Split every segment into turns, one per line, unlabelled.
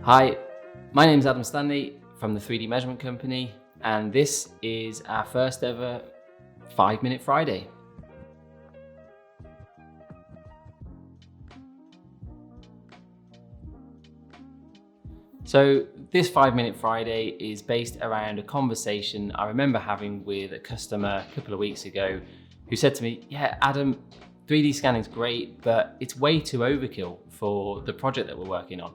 Hi, my name is Adam Stanley from the 3D Measurement Company, and this is our first ever 5-Minute Friday. So this 5-Minute Friday is based around a conversation I remember having with a customer a couple of weeks ago who said to me, yeah, Adam, 3D scanning is great, but it's way too overkill for the project that we're working on.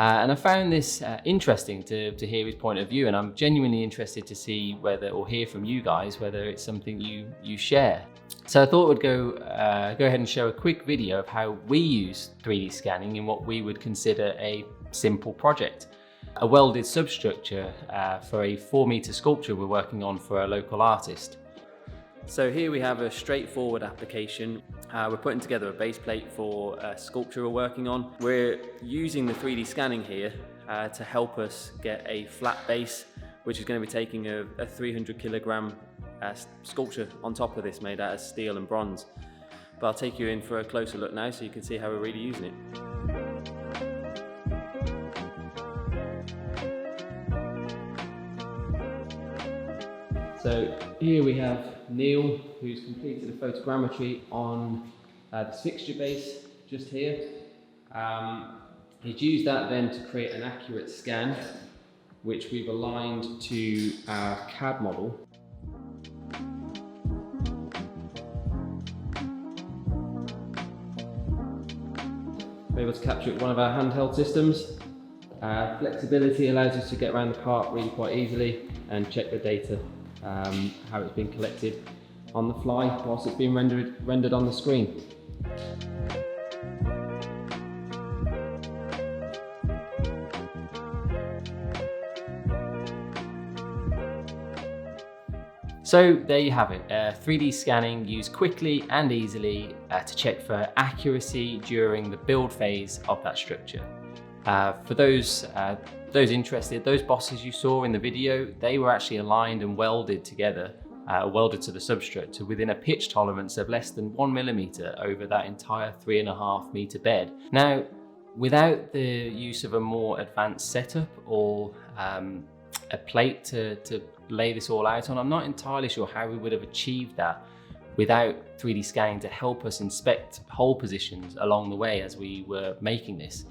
And I found this interesting to hear his point of view, and I'm genuinely interested to see whether, or hear from you guys, whether it's something you share. So I thought we'd go ahead and show a quick video of how we use 3D scanning in what we would consider a simple project. A welded substructure for a 4-meter sculpture we're working on for a local artist. So here we have a straightforward application. We're putting together a base plate for a sculpture we're working on. We're using the 3D scanning here to help us get a flat base, which is going to be taking a 300 kilogram sculpture on top of this, made out of steel and bronze. But I'll take you in for a closer look now so you can see how we're really using it. So here we have Neil, who's completed a photogrammetry on this fixture base just here. He's used that then to create an accurate scan, which we've aligned to our CAD model. We're able to capture it with one of our handheld systems. Flexibility allows us to get around the part really quite easily and check the data, how it's been collected on the fly whilst it's being rendered on the screen. So there you have it, 3D scanning used quickly and easily to check for accuracy during the build phase of that structure. For those interested, those bosses you saw in the video, they were actually aligned and welded together, welded to the substrate to within a pitch tolerance of less than 1 millimeter over that entire 3.5 meter bed. Now, without the use of a more advanced setup or a plate to lay this all out on, I'm not entirely sure how we would have achieved that without 3D scanning to help us inspect hole positions along the way as we were making this.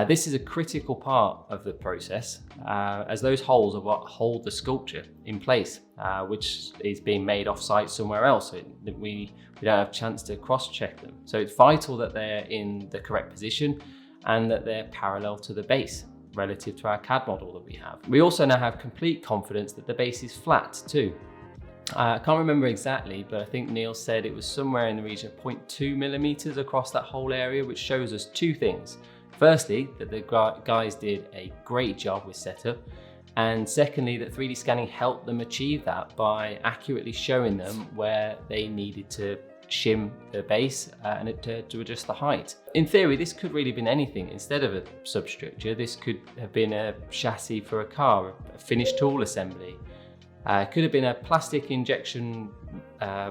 This is a critical part of the process, as those holes are what hold the sculpture in place, which is being made off-site somewhere else, so we don't have a chance to cross-check them. So it's vital that they're in the correct position and that they're parallel to the base relative to our CAD model that we have. We also now have complete confidence that the base is flat too. I can't remember exactly, but I think Neil said it was somewhere in the region of 0.2 millimeters across that whole area, which shows us two things. Firstly, that the guys did a great job with setup, and secondly, that 3D scanning helped them achieve that by accurately showing them where they needed to shim the base and to adjust the height. In theory, this could really have been anything. Instead of a substructure, this could have been a chassis for a car, a finished tool assembly. It could have been a plastic injection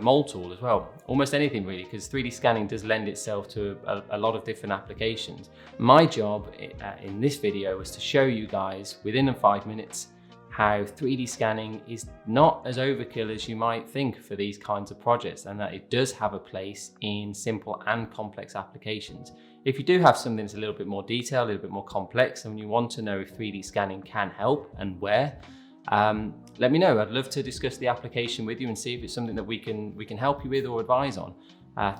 mold tool as well. Almost anything really, because 3D scanning does lend itself to a lot of different applications. My job in this video was to show you guys within 5 minutes how 3D scanning is not as overkill as you might think for these kinds of projects, and that it does have a place in simple and complex applications. If you do have something that's a little bit more detailed, a little bit more complex, and you want to know if 3D scanning can help and where, let me know. I'd love to discuss the application with you and see if it's something that we can help you with or advise on.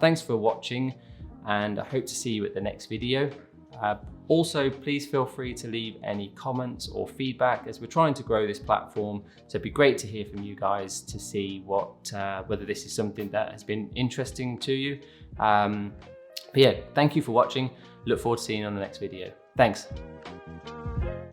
Thanks for watching, and I hope to see you at the next video. Also, please feel free to leave any comments or feedback as we're trying to grow this platform. So it'd be great to hear from you guys to see whether this is something that has been interesting to you. But yeah, thank you for watching. Look forward to seeing you on the next video. Thanks.